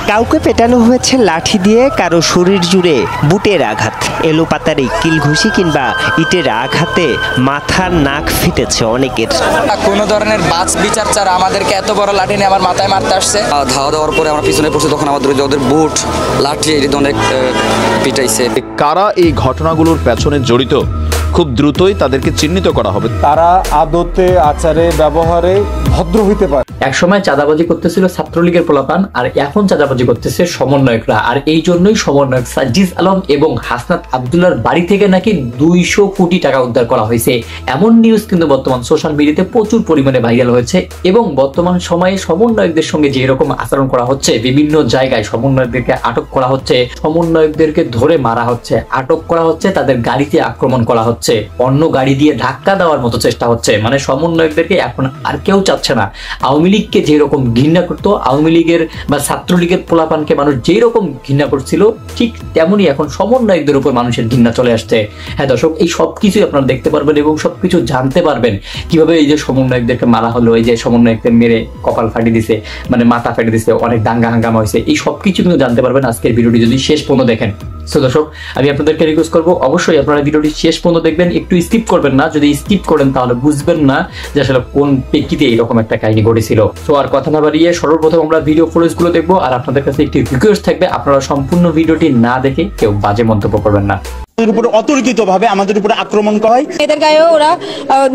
কাউকে পেটানো হয়েছে লাঠি দিয়ে, কারো শরীর জুড়ে বুটের আঘাত, এলোপাতারি কিলঘুষি কিংবা ইটের আঘাতে মাথার নাক ফিটেছে অনেকের। কোনো ধরনের বাস বিচার ছাড়া আমাদেরকে এত বড় লাঠি নিয়ে আমার মাথায় মারতে আসছে। ধাওয়া দেওয়ার পরে আমরা পিছনে পড়ছি, তখন আমাদের ওদের বুট লাঠি অনেক পিটাইছে। কারা এই ঘটনাগুলোর পেছনে জড়িত খুব দ্রুতই তাদেরকে চিহ্নিত করা হবে। তারা আদতে আচারে ব্যবহারে ভদ্র হইতে পারে। একসময় চাঁদাবাজি করতেছিল ছাত্রলীগের পোলাপান, আর এখন চাঁদাবাজি করতেছে সমন্বয়করা। আর এই জন্যই সমন্বয়ক সাজ্জিদ আলম এবং হাসনাত আব্দুল্লাহর বাড়ি থেকে নাকি 200 কোটি টাকা উদ্ধার করা হয়েছে, এমন নিউজ কিন্তু বর্তমান সোশ্যাল মিডিয়াতে প্রচুর পরিমাণে ভাইরাল হয়েছে। এবং বর্তমান সময়ে সমন্বয়কদের সঙ্গে যে এরকম আচরণ করা হচ্ছে, বিভিন্ন জায়গায় সমন্বয়কদেরকে আটক করা হচ্ছে, সমন্বয়কদেরকে ধরে মারা হচ্ছে, আটক করা হচ্ছে, তাদের গাড়িতে আক্রমণ করা হচ্ছে, অন্য গাড়ি দিয়ে ধাক্কা দেওয়ার মতো চেষ্টা হচ্ছে। মানে সমন্বয়কদেরকে এখন আর কেউ চাচ্ছে না। আওয়ামী লীগকে যেরকম ঘৃণা করতো, আওয়ামী লীগের বা ছাত্রলীগের পোলাপানকে মানুষ যেরকম ঘৃণা করছিল, ঠিক তেমনই এখন সমন্বয়কদের উপর মানুষের ঘৃণা চলে আসছে। হ্যাঁ দর্শক, এই সবকিছুই আপনারা দেখতে পারবেন এবং সবকিছু জানতে পারবেন কিভাবে এই যে সমন্বয়কদেরকে মারা হলো, এই যে সমন্বয়কদের মেরে কপাল ফাটিয়ে দিছে, মানে মাথা ফেটে দিছে, অনেক দাঙ্গা হাঙ্গামা হয়েছে, এই সবকিছু কিন্তু জানতে পারবেন আজকের ভিডিওটি যদি শেষ পর্যন্ত দেখেন। সো দর্শক, আমি আপনাদেরকে রিকোয়েস্ট করবো অবশ্যই আপনারা ভিডিওটি শেষ পর্যন্ত দেখবেন, একটু স্কিপ করবেন না। যদি স্কিপ করেন তাহলে বুঝবেন না যে আসলে কোন প্রেক্ষিতে এরকম একটা কাহিনী ঘটেছিল। তো আর কথা না বাড়িয়ে সর্বপ্রথম আমরা ভিডিও ফুটেজগুলো দেখবো, আর আপনাদের কাছে একটি রিকোয়েস্ট থাকবে, আপনারা সম্পূর্ণ ভিডিওটি না দেখে কেউ বাজে মন্তব্য করবেন না। অতর্কিতভাবে আমাদের উপরে আক্রমণ করা হয়। এদের গায়েও ওরা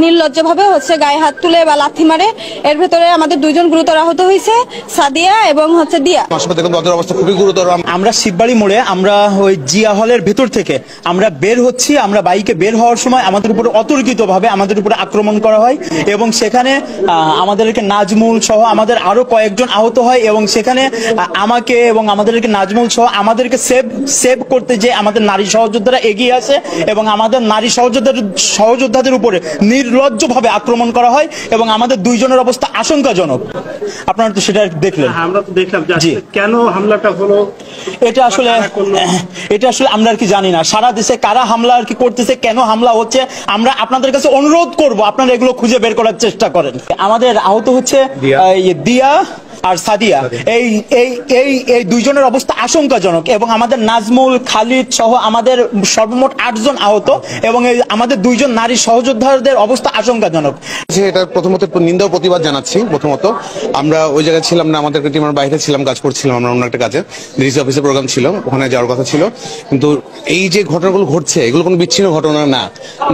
নির্লজ্জভাবে গায়ে হাত তুলে বা লাথি মারে। এর ভেতরে আমাদের দুইজন গুরুতর আহত হয়েছে, সাদিয়া এবং দিয়া। হাসপাতালের অবস্থা খুবই গুরুতর। আমরা শিববাড়ি মোড়ে আমরা ওই জিয়া হলের ভেতর থেকে আমরা বের হচ্ছি, আমরা বাইকে বের হওয়ার সময় আমাদের উপরে অতর্কিতভাবে আমাদের উপরে আক্রমণ করা হয় এবং সেখানে আমাদেরকে নাজমুল সহ আমাদের আরো কয়েকজন আহত হয় এবং সেখানে আমাকে এবং আমাদেরকে নাজমুল সহ আমাদেরকে সেভ করতে যে আমাদের নারী সহযোদ্ধারা এগিয়ে আসে এবং আমাদের নারী সহযোদ্ধাদের উপরে নির্লজ্জভাবে আক্রমণ করা হয় এবং আমাদের দুইজনের অবস্থা আশঙ্কাজনক। আপনারা তো সেটা দেখলেন। আমরা তো দেখলাম কেন হামলাটা হলো, এটা আসলে আমরা আর কি জানি না। সারা দেশে কারা হামলা আর কি করতেছে, কেন হামলা হচ্ছে, আমরা আপনাদের কাছে অনুরোধ করব আপনারা এগুলো খুঁজে বের করার চেষ্টা করেন। আমাদের আহত হচ্ছে দিয়া আর সাদিয়া, এই দুইজনের অবস্থা আশঙ্কাজনক এবং আমাদের নাজমুল, খালিদ সহ আমাদের সর্বমোট 8 জন আহত এবং আমাদের দুইজন নারী সহযোদ্ধাদের অবস্থা আশঙ্কাজনক। এটা প্রথমত নিন্দা ও প্রতিবাদ জানাচ্ছি। প্রথমত আমরা ওই জায়গায় ছিলাম না, আমাদের টিমের বাইরে ছিলাম, কাজ করছিলাম আমরা অন্য একটা কাজে, ডিসি অফিসে প্রোগ্রাম ছিল, ওখানে যাওয়ার কথা ছিল। কিন্তু এই যে ঘটনাগুলো ঘটছে এগুলো কোনো বিচ্ছিন্ন ঘটনা না।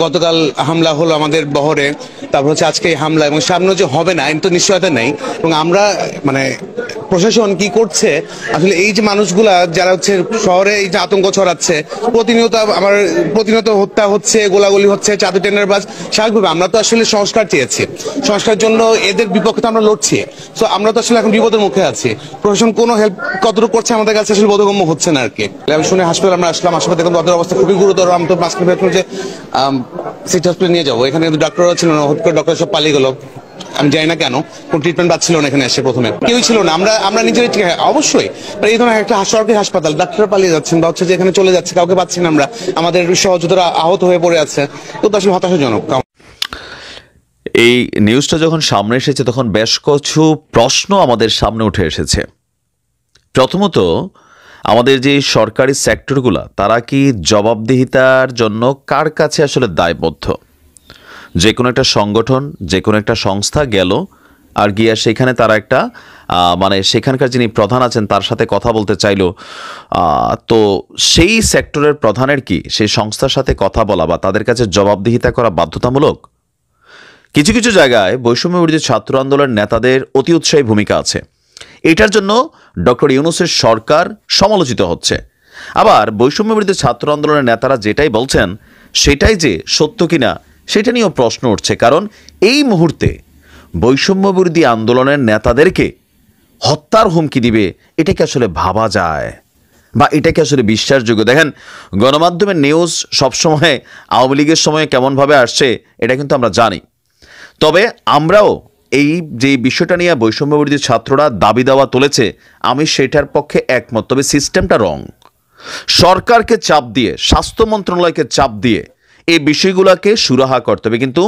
গতকাল হামলা হলো আমাদের বহরে, তারপর হচ্ছে আজকে হামলা, এবং সামনে যে হবে না এর তো নিশ্চয়তা নেই। এবং আমরা মানে প্রশাসন কি করছে আসলে, এই যে মানুষগুলা যারা হচ্ছে শহরে এই যে আতঙ্ক ছড়াচ্ছে, প্রতিনিয়ত হত্যা হচ্ছে, গোলাগুলি হচ্ছে, চাঁদু টেন্ডার বাজ, স্বাভাবিকভাবে আমরা তো আসলে সংস্কার চেয়েছি, সংস্কারের জন্য এদের বিপক্ষে আমরা লড়ছি। তো আমরা তো আসলে এখন বিপদের মুখে আছি। প্রশাসন কোনো হেল্প কতটুকু করছে আমাদের কাছে আসলে বোধগম্য হচ্ছে না আর কি। আমি শুনে হাসপাতাল আমরা আসলাম, হাসপাতালে দেখুন তাদের অবস্থা খুবই গুরুতর। আমি তো মাঝখানে যে সিটি হসপিটালে নিয়ে যাবো, এখানে ডাক্তাররা ছিল না, হঠাৎ করে ডক্টর সব পালিয়ে গেল। আমি জানি না কেন, কোন ট্রিটমেন্ট পাচ্ছিল না এখানে এসে, প্রথমে কেউই ছিল না। আমরা নিজের অবশ্যই এই ধরনের একটা সরকারি হাসপাতাল, ডাক্তার পালিয়ে যাচ্ছেন বা হচ্ছে যে এখানে চলে যাচ্ছে, কাউকে পাচ্ছি না আমরা, আমাদের সহযোদ্ধারা আহত হয়ে পড়ে আছে, তো আসলে হতাশাজনক। এই নিউজটা যখন সামনে এসেছে তখন বেশ কিছু প্রশ্ন আমাদের সামনে উঠে এসেছে। প্রথমত, আমাদের যে সরকারি সেক্টরগুলো তারা কি জবাবদিহিতার জন্য কার কাছে আসলে দায়বদ্ধ? যে কোনো একটা সংগঠন, যে কোনো একটা সংস্থা গেল আর গিয়া সেখানে তারা একটা মানে সেখানকার যিনি প্রধান আছেন তার সাথে কথা বলতে চাইলো, তো সেই সেক্টরের প্রধানের কি সেই সংস্থার সাথে কথা বলা বা তাদের কাছে জবাবদিহিতা করা বাধ্যতামূলক? কিছু কিছু জায়গায় বৈষম্য বিরোধী ছাত্র আন্দোলনের নেতাদের অতি উৎসাহী ভূমিকা আছে, এটার জন্য ডক্টর ইউনূসের সরকার সমালোচিত হচ্ছে। আবার বৈষম্য বিরোধী ছাত্র আন্দোলনের নেতারা যেটাই বলছেন সেটাই যে সত্য কিনা সেটা নিয়েও প্রশ্ন উঠছে। কারণ এই মুহূর্তে বৈষম্য বিরোধী আন্দোলনের নেতাদেরকে হত্যার হুমকি দিবে, এটা কি আসলে ভাবা যায় বা এটা কি আসলে বিশ্বাসযোগ্য? দেখেন, গণমাধ্যমের নিউজ সবসময় আওয়ামী লীগের সময়ে কেমনভাবে আসছে এটা কিন্তু আমরা জানি। তবে আমরাও এই যে বিষয়টা নিয়ে বৈষম্য বিরোধী ছাত্ররা দাবি দাওয়া তুলেছে, আমি সেটার পক্ষে একমত। তবে সিস্টেমটা রং। সরকারকে চাপ দিয়ে, স্বাস্থ্য মন্ত্রণালয়কে চাপ দিয়ে এই বিষয়গুলোকে সুরাহা করতে হবে। কিন্তু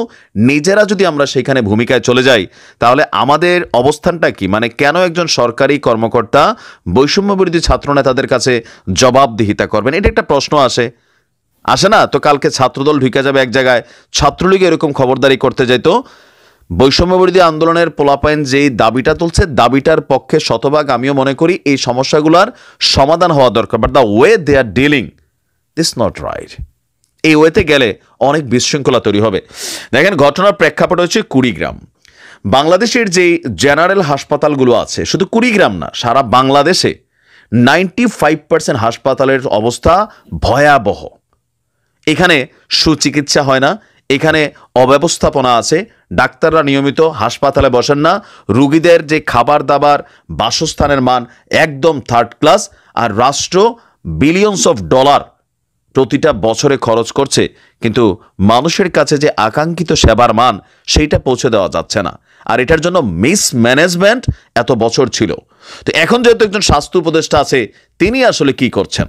নিজেরা যদি আমরা সেখানে ভূমিকায় চলে যাই তাহলে আমাদের অবস্থানটা কি, মানে কেন একজন সরকারি কর্মকর্তা বৈষম্য বিরোধী ছাত্রনেতাদের কাছে জবাবদিহিতা করবেন, এটা একটা প্রশ্ন আসে না? তো কালকে ছাত্রদল ঢুকে যাবে এক জায়গায়, ছাত্রলীগ এরকম খবরদারি করতে যাইতো, বৈষম্য বিরোধী আন্দোলনের পোলাপাইন যেই দাবিটা তুলছে দাবিটার পক্ষে শতভাগ আমিও মনে করি এই সমস্যাগুলোর সমাধান হওয়া দরকার, but the way they are dealing this not right. এই ওয়েতে গেলে অনেক বিশৃঙ্খলা তৈরি হবে। দেখেন, ঘটনার প্রেক্ষাপট হচ্ছে কুড়িগ্রাম। বাংলাদেশের যে জেনারেল হাসপাতালগুলো আছে, শুধু কুড়িগ্রাম না, সারা বাংলাদেশে 95% হাসপাতালের অবস্থা ভয়াবহ। এখানে সুচিকিৎসা হয় না, এখানে অব্যবস্থাপনা আছে, ডাক্তাররা নিয়মিত হাসপাতালে বসেন না, রুগীদের যে খাবার দাবার বাসস্থানের মান একদম থার্ড ক্লাস, আর রাষ্ট্র বিলিয়নস অফ ডলার প্রতিটা বছরে খরচ করছে, কিন্তু মানুষের কাছে যে আকাঙ্ক্ষিত সেবার মান সেইটা পৌঁছে দেওয়া যাচ্ছে না। আর এটার জন্য মিসম্যানেজমেন্ট এত বছর ছিল। তো এখন যেহেতু একজন স্বাস্থ্য উপদেষ্টা আছে, তিনি আসলে কি করছেন?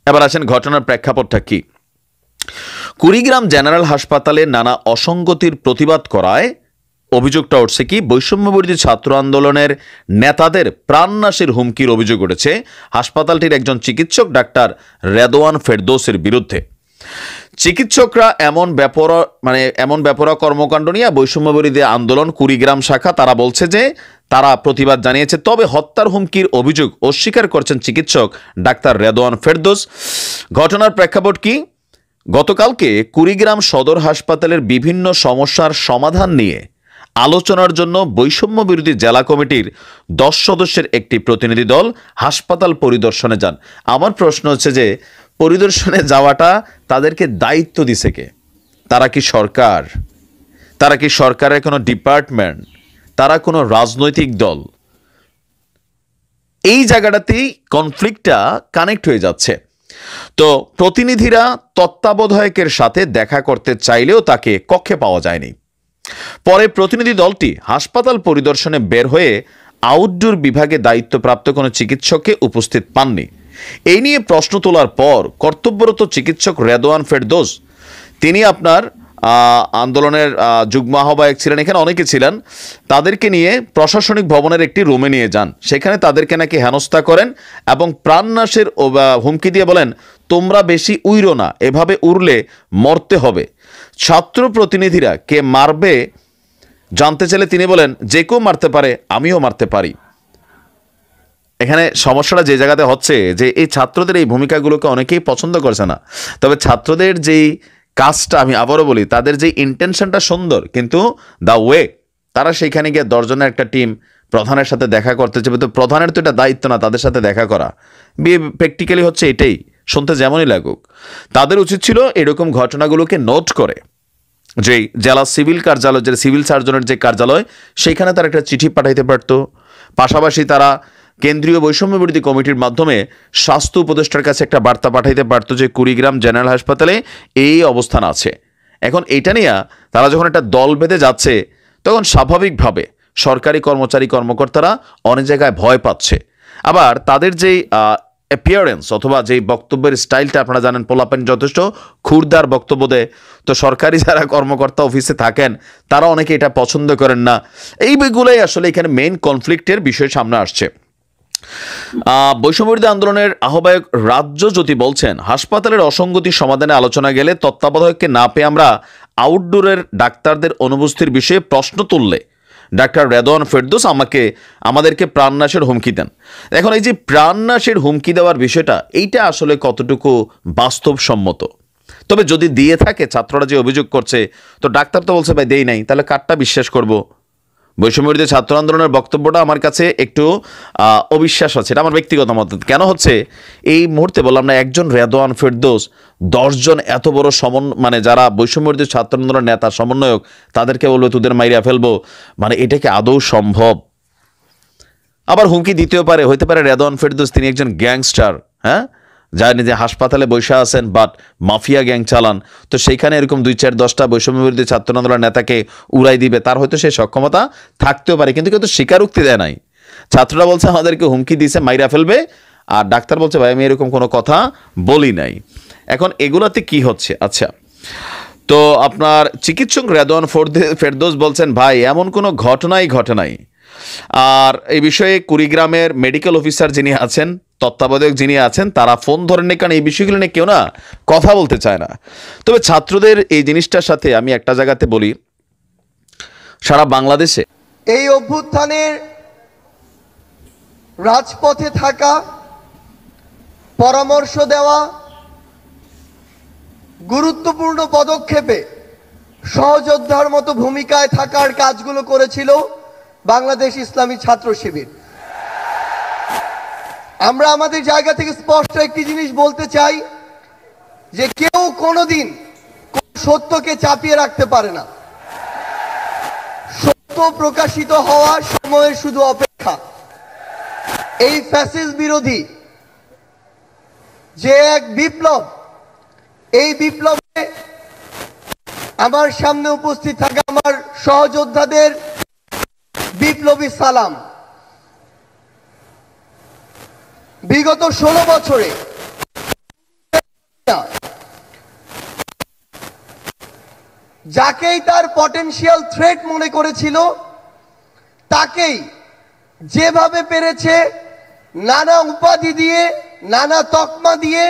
এবার আসেন ঘটনার প্রেক্ষাপটটা কি। কুড়িগ্রাম জেনারেল হাসপাতালে নানা অসঙ্গতির প্রতিবাদ করায় অভিযোগটা উঠছে কি, বৈষম্য বিরোধী ছাত্র আন্দোলনের নেতাদের প্রাণনাশের হুমকির অভিযোগ উঠেছে হাসপাতালটির একজন চিকিৎসক ডাক্তার রেদওয়ান ফেরদৌসের বিরুদ্ধে। চিকিৎসকরা এমন ব্যাপার কর্মকাণ্ড নিয়ে বৈষম্য বিরোধী আন্দোলন কুড়িগ্রাম শাখা তারা বলছে যে তারা প্রতিবাদ জানিয়েছে, তবে হত্যার হুমকির অভিযোগ অস্বীকার করছেন চিকিৎসক ডাক্তার রেদওয়ান ফেরদৌস। ঘটনার প্রেক্ষাপট কি, গতকালকে কুড়িগ্রাম সদর হাসপাতালের বিভিন্ন সমস্যার সমাধান নিয়ে আলোচনার জন্য বৈষম্য বিরোধী জেলা কমিটির 10 সদস্যের একটি প্রতিনিধি দল হাসপাতাল পরিদর্শনে যান। আমার প্রশ্ন হচ্ছে যে পরিদর্শনে যাওয়াটা তাদেরকে দায়িত্ব দিছে কে? তারা কি সরকার? তারা কি সরকারের কোনো ডিপার্টমেন্ট? তারা কোনো রাজনৈতিক দল? এই জায়গাটাতেই কনফ্লিক্টটা কানেক্ট হয়ে যাচ্ছে। তো প্রতিনিধিরা তত্ত্বাবধায়কের সাথে দেখা করতে চাইলেও তাকে কক্ষে পাওয়া যায়নি। পরে প্রতিনিধি দলটি হাসপাতাল পরিদর্শনে বের হয়ে আউটডোর বিভাগে দায়িত্বপ্রাপ্ত কোনো চিকিৎসককে উপস্থিত পাননি। এই নিয়ে প্রশ্ন তোলার পর কর্তব্যরত চিকিৎসক রেদওয়ান ফেরদৌস, তিনি আপনার আন্দোলনের যুগ্ম আহ্বায়ক ছিলেন, এখানে অনেকে ছিলেন, তাদেরকে নিয়ে প্রশাসনিক ভবনের একটি রুমে নিয়ে যান। সেখানে তাদেরকে নাকি হেনস্থা করেন এবং প্রাণনাশের হুমকি দিয়ে বলেন, তোমরা বেশি উইরো না, এভাবে উড়লে মরতে হবে। ছাত্র প্রতিনিধিরা কে মারবে জানতে চাইলে তিনি বলেন, যে কেউ মারতে পারে, আমিও মারতে পারি। এখানে সমস্যাটা যে জায়গাতে হচ্ছে যে এই ছাত্রদের এই ভূমিকাগুলোকে অনেকেই পছন্দ করছে না, তবে ছাত্রদের যেই কাজটা, আমি আবারও বলি, তাদের যে ইন্টেনশনটা সুন্দর, কিন্তু দ্য ওয়ে তারা সেইখানে গিয়ে 10 জনের একটা টিম প্রধানের সাথে দেখা করতে চাইবে, তো প্রধানের তো এটা দায়িত্ব না তাদের সাথে দেখা করা। প্র্যাকটিক্যালি হচ্ছে এটাই, শুনতে যেমনই লাগুক। তাদের উচিত ছিল এরকম ঘটনাগুলোকে নোট করে যে জেলা সিভিল কার্যালয়, যে সিভিল সার্জনের যে কার্যালয়, সেইখানে তারা একটা চিঠি পাঠাইতে পারত। পাশাপাশি তারা কেন্দ্রীয় বৈষম্য বিরোধী কমিটির মাধ্যমে স্বাস্থ্য উপদেষ্টার কাছে একটা বার্তা পাঠাইতে পারত যে কুড়িগ্রাম জেনারেল হাসপাতালে এই অবস্থান আছে। এখন এটা নিয়ে তারা যখন একটা দল বেঁধে যাচ্ছে, তখন স্বাভাবিকভাবে সরকারি কর্মচারী-কর্মকর্তারা অনেক জায়গায় ভয় পাচ্ছে। আবার তাদের যেই অ্যাপিয়ারেন্স অথবা যেই বক্তব্যের স্টাইলটা আপনারা জানেন, পোলাপান যথেষ্ট ক্ষুরদার বক্তব্য দেয়, তো সরকারি যারা কর্মকর্তা অফিসে থাকেন তারা অনেকে এটা পছন্দ করেন না। এইগুলোই আসলে এখানে মেইন কনফ্লিক্টের বিষয় সামনে আসছে। বৈষম্য বিরোধী আন্দোলনের আহ্বায়ক রাজ্য জ্যোতি বলছেন, হাসপাতালের অসঙ্গতি সমাধানে আলোচনা গেলে তত্ত্বাবধায়ককে না পেয়ে আমরা আউটডোরের ডাক্তারদের অনুপস্থিতির বিষয়ে প্রশ্ন তুললে ডাক্তার রেদওয়ান ফেরদৌস আমাদেরকে প্রাণনাশের হুমকি দেন। এখন এই যে প্রাণনাশের হুমকি দেওয়ার বিষয়টা, এইটা আসলে কতটুকু বাস্তবসম্মত? তবে যদি দিয়ে থাকে, ছাত্ররা যে অভিযোগ করছে, তো ডাক্তার তো বলছে ভাই দেই নাই, তাহলে কারটা বিশ্বাস করব? বৈষম্য বিরোধী ছাত্র আন্দোলনের বক্তব্যটা আমার কাছে একটু অবিশ্বাস হচ্ছে, এটা আমার ব্যক্তিগত মত। কেন হচ্ছে, এই মুহূর্তে বললাম না, একজন রেদওয়ান ফেরদৌস 10 জন এত বড় যারা বৈষম্য বিরোধী ছাত্র আন্দোলনের নেতা সমন্বয়ক, তাদেরকে বলবে তোদের মাইরা ফেলবো, মানে এটা কি আদৌ সম্ভব? আবার হুমকি দিতেও পারে, হইতে পারে রেদওয়ান ফেরদৌস তিনি একজন গ্যাংস্টার, হ্যাঁ, জানি যে হাসপাতালে বসে আছেন বাট মাফিয়া গ্যাং চালান, তো সেইখানে এরকম 2-4-10টা বৈষম্য বিরোধী ছাত্র আন্দোলনের নেতাকে উড়াই দিবে, তার হয়তো সেই সক্ষমতা থাকতেও পারে, কিন্তু কেউ তো স্বীকারোক্তি দেয় নাই। ছাত্ররা বলছে আমাদেরকে হুমকি দিয়েছে, মাইরা ফেলবে, আর ডাক্তার বলছে ভাই আমি এরকম কোনো কথা বলি নাই। এখন এগুলাতে কি হচ্ছে? আচ্ছা, তো আপনার চিকিৎসক রেদওয়ান ফেরদৌস বলছেন, ভাই এমন কোনো ঘটনাই ঘটে নাই। আর এই বিষয়ে কুড়িগ্রামের মেডিকেল অফিসার যিনি আছেন, তত্ত্বাবধায়ক যিনি আছেন, তারা ফোন ধরেন, কারণ এই বিষয়গুলো নিয়ে কেউ না কথা বলতে চায় না। তবে ছাত্রদের এই জিনিসটার সাথে আমি একটা জায়গাতে বলি, সারা বাংলাদেশে এই অভ্যুত্থানের রাজপথে থাকা, পরামর্শ দেওয়া, গুরুত্বপূর্ণ পদক্ষেপে সহযোদ্ধার মতো ভূমিকায় থাকার কাজগুলো করেছিল বাংলাদেশ ইসলামী ছাত্র শিবির। আমরা আমাদের জায়গা থেকে স্পষ্ট একটি জিনিস বলতে চাই যে কেউ কোনোদিন সত্যকে চাপিয়ে রাখতে পারে না। সত্য প্রকাশিত হওয়ার সময়ের শুধু অপেক্ষা। এই ফ্যাসিস্ট বিরোধী যে এক বিপ্লব, এই বিপ্লবে আমার সামনে উপস্থিত থাকা আমার সহযোদ্ধাদের বিপ্লবী সালাম। বিগত 16 বছরে যাকেই তার পটেনশিয়াল থ্রেট মনে করেছিল তাকেই যেভাবে পেরেছে নানা উপাধি দিয়ে, নানা তকমা দিয়ে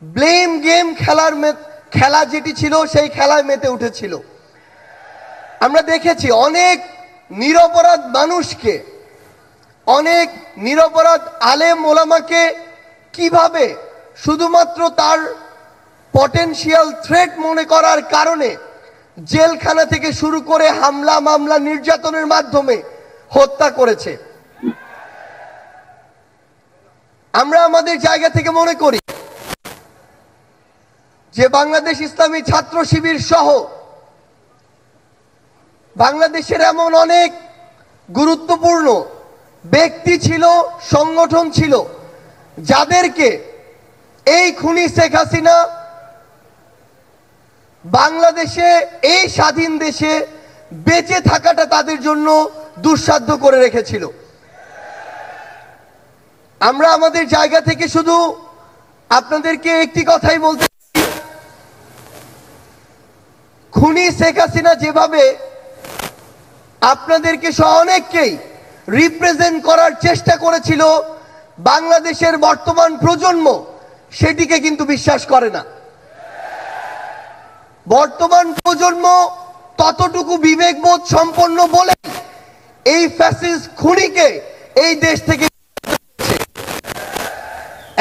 ব্লেম গেম খেলা যেটি ছিল সেই খেলায় মেতে উঠেছিল। আমরা দেখেছি অনেক নিরপরাধ মানুষকে, অনেক নিরপরাধ আলেম ওলামাকে কিভাবে শুধুমাত্র তার পটেনশিয়াল থ্রেট মনে করার কারণে জেলখানা থেকে শুরু করে হামলা, মামলা, নির্যাতনের মাধ্যমে হত্যা করেছে। আমরা আমাদের জায়গা থেকে মনে করি যে বাংলাদেশ ইসলামী ছাত্র শিবির সহ বাংলাদেশের এমন অনেক গুরুত্বপূর্ণ ব্যক্তি ছিল, সংগঠন ছিল, যাদেরকে এই খুনি শেখ হাসিনা বাংলাদেশে, এই স্বাধীন দেশে বেঁচে থাকাটা তাদের জন্য দুঃসাধ্য করে রেখেছিল। আমরা আমাদের জায়গা থেকে শুধু আপনাদেরকে একটি কথাই বলতে চাই, খুনি শেখ হাসিনা যেভাবে আপনাদেরকে সহ অনেককেই রিপ্রেজেন্ট করার চেষ্টা করেছিল, বাংলাদেশের বর্তমান প্রজন্ম সেটিকে কিন্তু বিশ্বাস করে না। বর্তমান প্রজন্ম ততটুকু বিবেকবোধ সম্পন্ন বলে এই ফ্যাসিস্ট খুনিকে এই দেশ থেকে,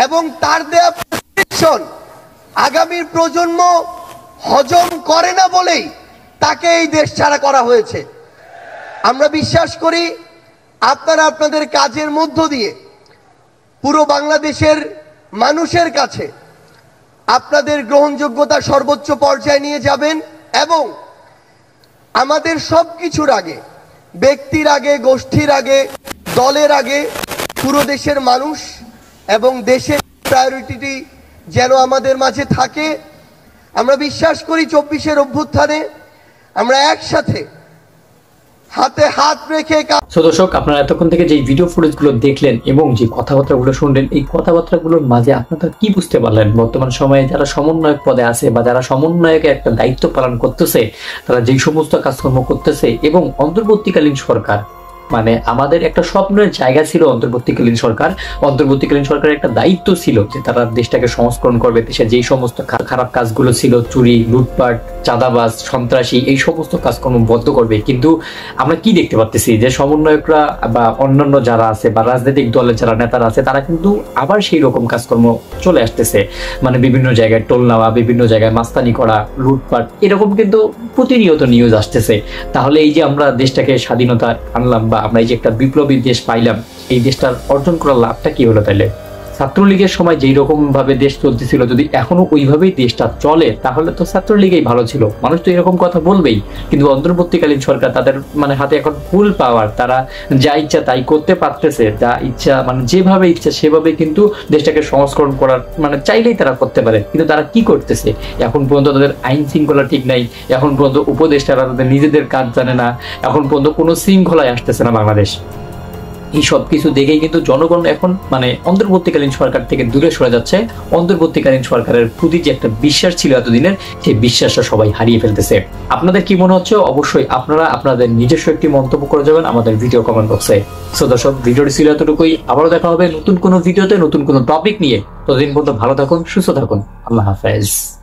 এবং তার দেয়া প্রেসক্রিপশন আগামীর প্রজন্ম হজম করে না বলেই তাকে এই দেশ ছাড়া করা হয়েছে। আমরা বিশ্বাস করি আপনারা আপনাদের কাজের মধ্য দিয়ে পুরো বাংলাদেশের মানুষের কাছে আপনাদের গ্রহণযোগ্যতা সর্বোচ্চ পর্যায়ে নিয়ে যাবেন, এবং আমাদের সবকিছুর আগে, ব্যক্তির আগে, গোষ্ঠীর আগে, দলের আগে পুরো দেশের মানুষ এবং দেশের প্রায়োরিটি যেন আমাদের মাঝে থাকে। আমরা বিশ্বাস করি 24-এর অভ্যুত্থানে আমরা একসাথে হাতে হাত রেখে। দর্শক, আপনারা এতক্ষণ থেকে যে ভিডিও ফুটেজগুলো দেখলেন এবং যে কথাবার্তাগুলো শুনলেন, এই কথাবার্তাগুলোর মাঝে আপনারা কি বুঝতে পারলেন? বর্তমান সময়ে যারা সমন্বয়ক পদে আছে বা যারা সমন্বয়কের একটা দায়িত্ব পালন করতেছে, তারা যেই সমস্ত কাজকর্ম করতেছে, এবং অন্তর্বর্তীকালীন সরকার, মানে আমাদের একটা স্বপ্নের জায়গা ছিল অন্তর্বর্তীকালীন সরকার। অন্তর্বর্তীকালীন সরকারের একটা দায়িত্ব ছিল যে তারা দেশটাকে সংস্করণ করবে, দেশে যেই সমস্ত খারাপ কাজগুলো ছিল, চুরি, লুটপাট, চাঁদাবাজ, সন্ত্রাসী, এই সমস্ত কাজকর্ম বন্ধ করবে। কিন্তু আমরা কি দেখতে পাচ্ছি যে সমন্বয়করা বা অন্যান্য যারা আছে বা রাজনৈতিক দলের যারা নেতারা আছে, তারা কিন্তু আবার সেই রকম কাজকর্ম চলে আসতেছে। মানে বিভিন্ন জায়গায় টোল নেওয়া, বিভিন্ন জায়গায় মাস্তানি করা, লুটপাট, এরকম কিন্তু প্রতিনিয়ত নিউজ আসতেছে। তাহলে এই যে আমরা দেশটাকে স্বাধীনতা আনলাম বা আমরা এই যে একটা বিপ্লবী দেশ পাইলাম, এই দেশটার অর্জন করার লাভটা কি হলো? তাইলে ছাত্রলীগের সময় যেই রকম ভাবে দেশ চলতেছিল, যদি এখনো ওইভাবেই দেশটা চলে, তাহলে তো ছাত্রলীগই ভালো ছিল। মানুষ তো এরকম কথা বলবেই। কিন্তু অন্তর্বর্তীকালীন সরকার, তাদের মানে হাতে এখন ফুল পাওয়ার, তারা যা ইচ্ছা তাই করতে পারতেছে, যা ইচ্ছা মানে যেভাবে ইচ্ছা সেভাবে কিন্তু দেশটাকে সংস্করণ করার মানে চাইলেই তারা করতে পারে। কিন্তু তারা কি করতেছে? এখন পর্যন্ত তাদের আইন শৃঙ্খলা ঠিক নাই, এখন পর্যন্ত উপদেষ্টারা তাদের নিজেদের কাজ জানে না, এখন পর্যন্ত কোনো শৃঙ্খলায় আসতেছে না বাংলাদেশ। এই সব কিছু দেখেই কিন্তু জনগণ এখন মানে অন্তর্বর্তীকালীন সরকার থেকে দূরে সরে যাচ্ছে। অন্তর্বর্তীকালীন সরকারের প্রতি যে একটা বিশ্বাস ছিল এতদিনের, সেই বিশ্বাসটা সবাই হারিয়ে ফেলতেছে। আপনাদের কি মনে হচ্ছে অবশ্যই আপনারা আপনাদের নিজস্ব একটি মন্তব্য করে যাবেন আমাদের ভিডিও কমেন্ট বক্সে। সো দর্শক, ভিডিওটি ছিল এতটুকুই। আবারও দেখা হবে নতুন কোনো ভিডিওতে নতুন কোনো টপিক নিয়ে। ততদিন পর্যন্ত ভালো থাকুন, সুস্থ থাকুন। আল্লাহ হাফেজ।